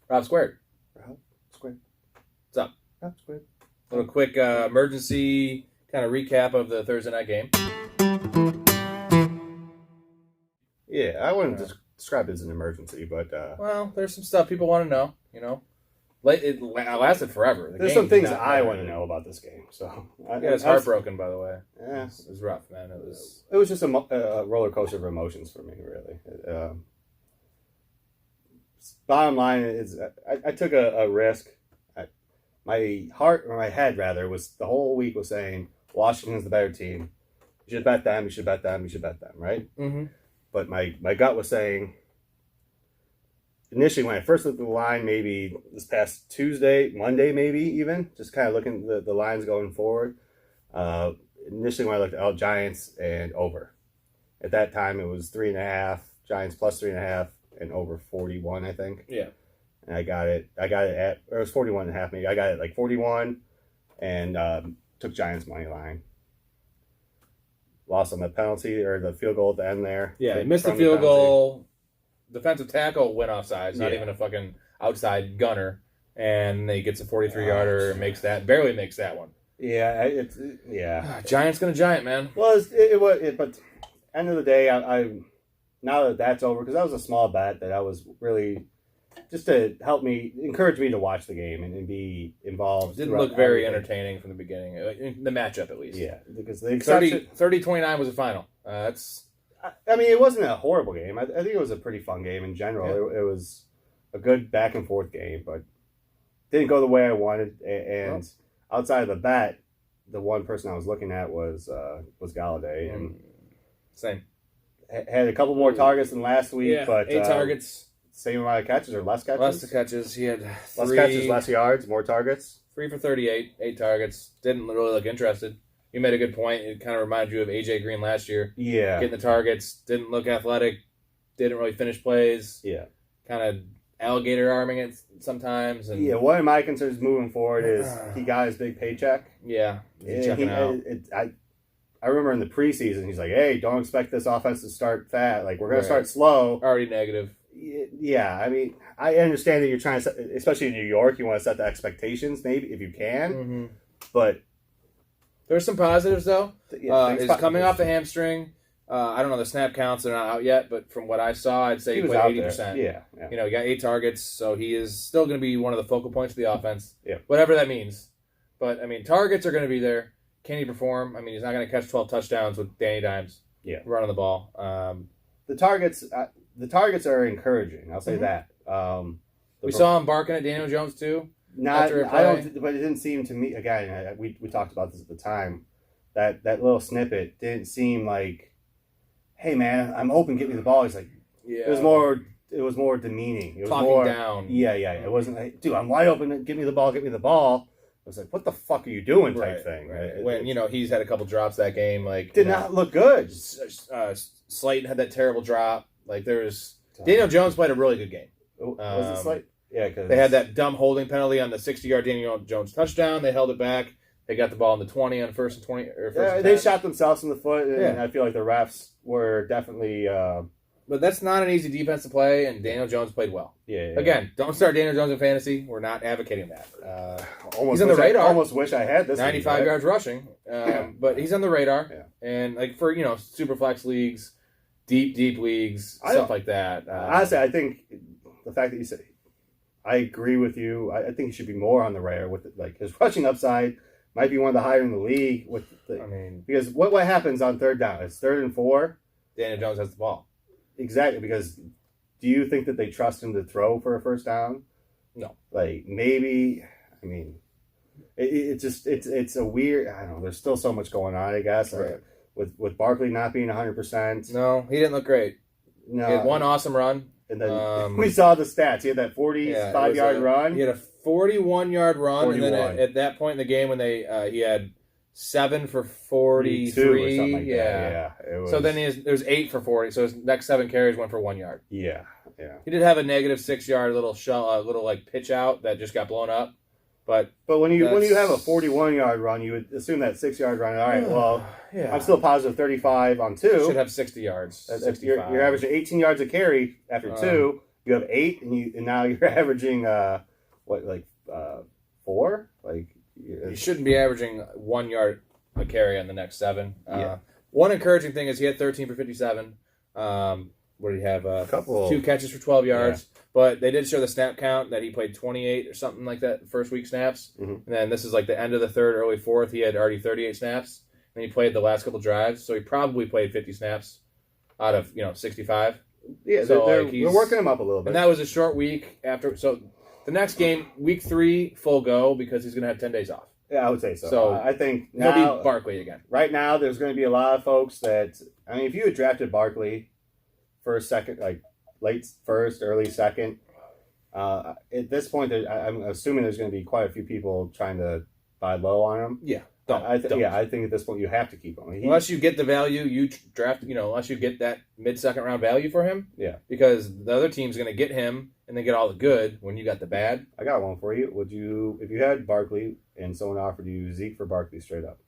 Rob Squared. Rob Squared. What's up? Rob Squared. A little quick emergency kind of recap of the Thursday night game. Yeah, I wouldn't describe it as an emergency, but well, there's some stuff people want to know. You know, it lasted forever. There's some things I want to know about this game. So I was heartbroken, by the way. Yeah, it was rough, man. It was just a roller coaster of emotions for me, really. Bottom line is, I took a risk. My heart, or my head rather, was the whole week was saying Washington's the better team. You should bet them. You should bet them. You should bet them. Right. Mm-hmm. But my gut was saying, initially when I first looked at the line, maybe this past Tuesday, Monday, maybe even, just kind of looking at the lines going forward. Initially when I looked at Giants and over. At that time, it was 3.5, Giants plus 3.5, and over 41, I think. Yeah. And I got it at, or it was 41.5 maybe. I got it like 41 and took Giants money line. Lost on the penalty or the field goal at the end there. Yeah, he missed the field goal. Defensive tackle went offside. Not even a fucking outside gunner. And he gets a 43-yarder and barely makes that one. Yeah, Giants gonna giant, man. Well, but end of the day, I now that that's over, because that was a small bet that I was really just to encourage me to watch the game and be involved. Didn't look very entertaining from the beginning, the matchup at least. Yeah, because the 30-29 was the final. I mean, it wasn't a horrible game. I think it was a pretty fun game in general. Yeah. It was a good back and forth game, but didn't go the way I wanted. And outside of the bet, the one person I was looking at was Golladay, and same had a couple more targets than last week. Yeah, but 8 targets. Same amount of catches or less catches? Less catches. He had less catches, less yards, more targets. 3 for 38, 8 targets. Didn't really look interested. You made a good point. It kind of reminded you of A.J. Green last year. Yeah. Getting the targets. Didn't look athletic. Didn't really finish plays. Yeah. Kind of alligator arming it sometimes. And yeah, one of my concerns moving forward is he got his big paycheck. Yeah. Checking out. I remember in the preseason, he's like, hey, don't expect this offense to start fat. Like, we're going to start slow. Already negative. Yeah, I mean, I understand that you're trying to set, especially in New York, you want to set the expectations, maybe, if you can. Mm-hmm. But there's some positives, though. Yeah, he's coming off a hamstring. I don't know the snap counts; they're not out yet. But from what I saw, I'd say he played 80%. Yeah. You know, he got 8 targets, so he is still going to be one of the focal points of the offense. Yeah. Whatever that means. But I mean, targets are going to be there. Can he perform? I mean, he's not going to catch 12 touchdowns with Danny Dimes. Yeah. Running the ball. The targets are encouraging. I'll say that. We saw him barking at Daniel Jones too. But it didn't seem to me. Again, we talked about this at the time. That little snippet didn't seem like, "Hey man, I'm open. Get me the ball." He's like, yeah. It was more demeaning. It was talking more down. Yeah. It wasn't like, "Dude, I'm wide open. Get me the ball. Get me the ball." I was like, "What the fuck are you doing?" type thing. Right. When he's had a couple drops that game, like did not look good. Slayton had that terrible drop. Like Daniel Jones played a really good game. Was it Slayton? Yeah, because they had that dumb holding penalty on the 60-yard Daniel Jones touchdown. They held it back. They got the ball in the 20 on first and 20. They shot themselves in the foot, and I feel like the refs were definitely. But that's not an easy defense to play, and Daniel Jones played well. Yeah. Again, don't start Daniel Jones in fantasy. We're not advocating that. He's on the radar. Almost wish I had this. 95 yards rushing, but he's on the radar. Yeah. And like for super flex leagues, deep leagues, stuff like that. Honestly, I think the fact that you said, I agree with you. I think he should be more on the radar with like his rushing upside might be one of the higher in the league. Because what happens on third down? It's 3rd and 4. Daniel Jones has the ball. Exactly, because do you think that they trust him to throw for a first down? No. Like maybe, I mean, it's a weird. I don't know. There's still so much going on, I guess. Right. With Barkley not being 100%. No, he didn't look great. No, he had one awesome run, and then we saw the stats. He had that 45-yard run. He had a 41-yard run, and then at that point in the game when he had 7 for 43 or something like that. Yeah. So then there was 8 for 40. So his next 7 carries went for 1 yard. Yeah. He did have a negative 6-yard little like pitch out that just got blown up. But when you have a 41-yard run, you would assume that 6-yard run. All right, well, I'm still positive 35 on 2. Should have 60 yards. You're averaging 18 yards a carry after 2. You have 8, and now you're averaging 4? You shouldn't be averaging 1 yard a carry on the next 7. One encouraging thing is he had 13 for 57. What did he have? A couple 2 catches for 12 yards. Yeah. But they did show the snap count that he played 28 or something like that first week snaps. Mm-hmm. And then this is like the end of the third, early fourth. He had already 38 snaps. And he played the last couple drives. So he probably played 50 snaps out of 65. Yeah, so they're working him up a little bit. And that was a short week after. So the next game, week 3, full go because he's going to have 10 days off. Yeah, I would say so. So I think now, he'll be Barkley again. Right now, there's going to be a lot of folks that, I mean, if you had drafted Barkley first, second, like late first, early second, at this point, I'm assuming there's going to be quite a few people trying to buy low on him. Yeah. I think at this point you have to keep him. Unless you get the value you draft, unless you get that mid-second round value for him. Yeah. Because the other team's going to get him and they get all the good when you got the bad. I got one for you. Would you, if you had Barkley and someone offered you Zeke for Barkley straight up?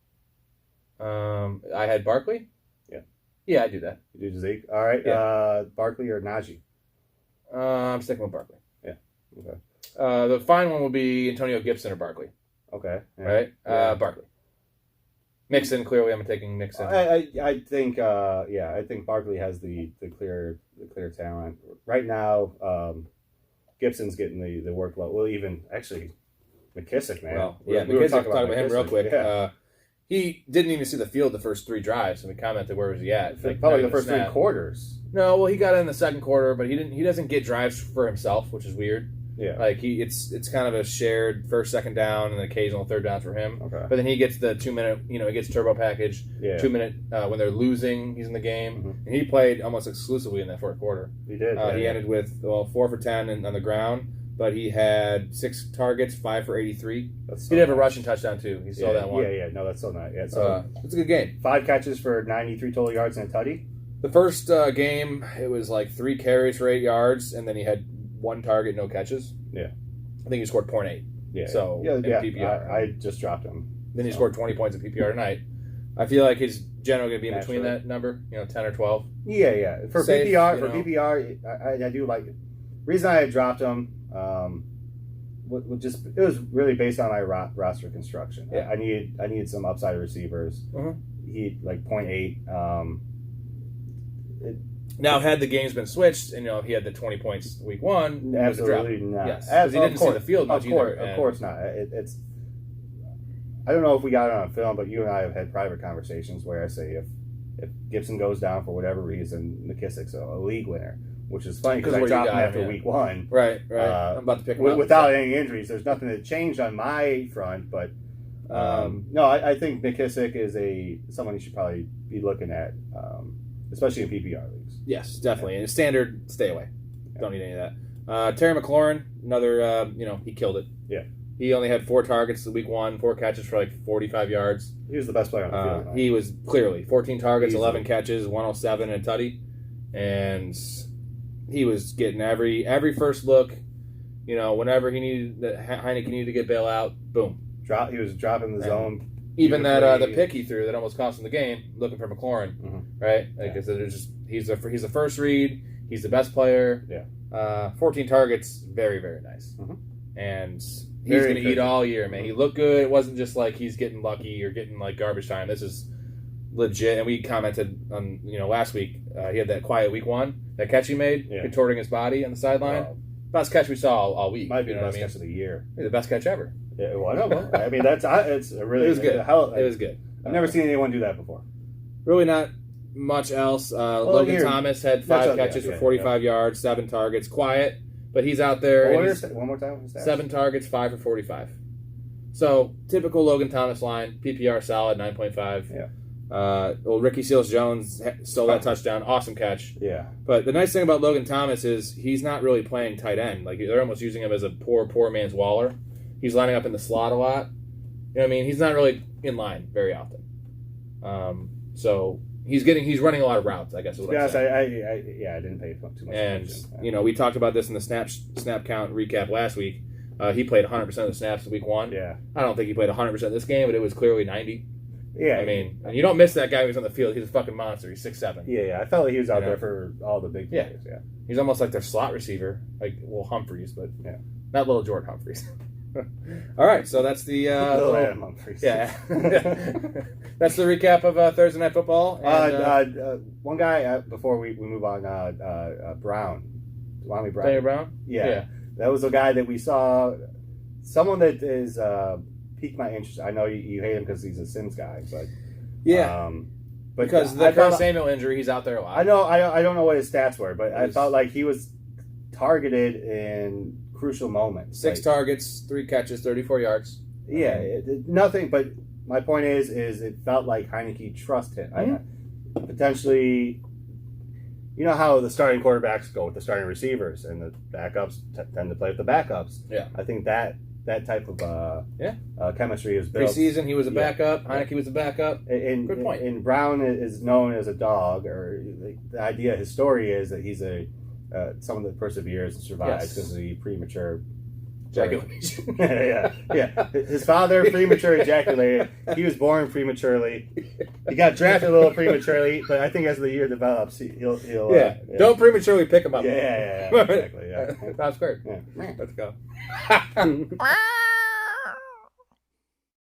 I had Barkley? Yeah. Yeah, I do that. You do Zeke? All right. Yeah. Barkley or Najee? I'm sticking with Barkley. Yeah. Okay. The fine one will be Antonio Gibson or Barkley. Okay. Yeah. Right? Yeah. Barkley. Mixon, clearly I'm taking Mixon. I think I think Barkley has the clear talent. Right now, Gibson's getting the workload. Well, even actually McKissick, man. Well, McKissick, talk about him real quick. Yeah. He didn't even see the field the first 3 drives, and we commented where was he at. Probably the first 3 quarters. No, well, he got in the second quarter, but he doesn't get drives for himself, which is weird. Yeah, like it's kind of a shared first, second down, and occasional third down for him. Okay, but then he gets the 2 minute, he gets turbo package. Yeah, 2 minute when they're losing, he's in the game, mm-hmm. and he played almost exclusively in that fourth quarter. He did. He ended with 4 for 10 on the ground, but he had 6 targets, 5 for 83. He did have a rushing touchdown too. He saw that one. Yeah. No, that's so nice. Yeah, so it's a good game. 5 catches for 93 total yards and a tutty. The first game, it was like 3 carries for 8 yards, and then he had 1 target, no catches. Yeah. I think he scored 0.8. Yeah. So in PPR. I just dropped him. Then he scored 20 points in PPR tonight. I feel like he's generally going to be in between that number, 10 or 12. Yeah. For safe, PPR, I do like it. The reason I dropped him, it was really based on my roster construction. Yeah. I needed some upside receivers. Mm-hmm. He like 0.8. Now, had the games been switched, and he had the 20 points week 1, absolutely not. Yes, because he didn't see the field much either. Of course not. It's. I don't know if we got it on film, but you and I have had private conversations where I say if Gibson goes down for whatever reason, McKissick's a league winner, which is funny because I dropped him after week 1. Right. I'm about to pick him up. Without any injuries. There's nothing that changed on my front, but no, I think McKissick is someone you should probably be looking at, especially in PPR leagues. Yes, definitely. And standard, stay away. Yeah. Don't need any of that. Terry McLaurin, another, he killed it. Yeah. He only had 4 targets in week 1, 4 catches for like 45 yards. He was the best player on the field. He was clearly 14 targets, 11 catches, 107 and a tutty. And he was getting every first look. Whenever he needed, Heineke needed to get bail out, boom. He was dropping the zone. Even that the pick he threw that almost cost him the game, looking for McLaurin, mm-hmm. right? Like I said, he's the first read. He's the best player. Yeah. 14 targets, very very nice, mm-hmm. and he's going to eat all year, man. He looked good. It wasn't just like he's getting lucky or getting like garbage time. This is legit. And we commented on last week. He had that quiet week 1, that catch he made, contorting his body on the sideline. Best catch we saw all week. Might be the best catch of the year. The best catch ever. Yeah, well, I mean, it's a really. It was good. It was good. I've never seen anyone do that before. Really, not much else. Logan Thomas had 5 catches for 45 yards, 7 targets. Quiet, but he's out there. One more time. 7 targets, 5 for 45. So typical Logan Thomas line. PPR solid, 9.5. Yeah. Ricky Seals-Jones stole that touchdown. Awesome catch. Yeah. But the nice thing about Logan Thomas is he's not really playing tight end. Like they're almost using him as a poor man's Waller. He's lining up in the slot a lot. You know what I mean? He's not really in line very often. So he's running a lot of routes, I guess is what I'm saying. I didn't pay too much attention. And we talked about this in the snap count recap last week. He played 100% of the snaps in week 1. Yeah. I don't think he played 100% this game, but it was clearly 90. Yeah, I mean, and you don't miss that guy who's on the field. He's a fucking monster. He's 6'7". yeah. I felt like he was out You know? there for all the big players. Yeah. He's almost like their slot receiver, like Humphreys, but not little Jordan Humphreys. All right, so that's the Little Adam Humphries. yeah. That's the recap of Thursday Night Football. And, one guy before we move on, Brown, Lonnie Brown. Daniel Brown. Yeah, that was a guy that we saw. Someone that is piqued my interest. I know you hate him because he's a Sims guy, but but because the Curtis Samuel injury, he's out there a lot. I know. I don't know what his stats were, but I felt like he was targeted in crucial moments. 6 targets, 3 catches, 34 yards. Yeah, nothing. But my point is it felt like Heineke trusted him. Potentially, you know how the starting quarterbacks go with the starting receivers, and the backups tend to play with the backups. Yeah, I think that type of chemistry is built. Preseason, he was a backup. Heineke was a backup. Good point. And Brown is known as a dog, or the idea, his story is that he's someone that perseveres and survives because of the premature ejaculation. yeah. His father premature ejaculated. He was born prematurely. He got drafted a little prematurely, but I think as the year develops, he'll Don't prematurely pick him up. Yeah, exactly. Yeah. That's great. Yeah. Let's go.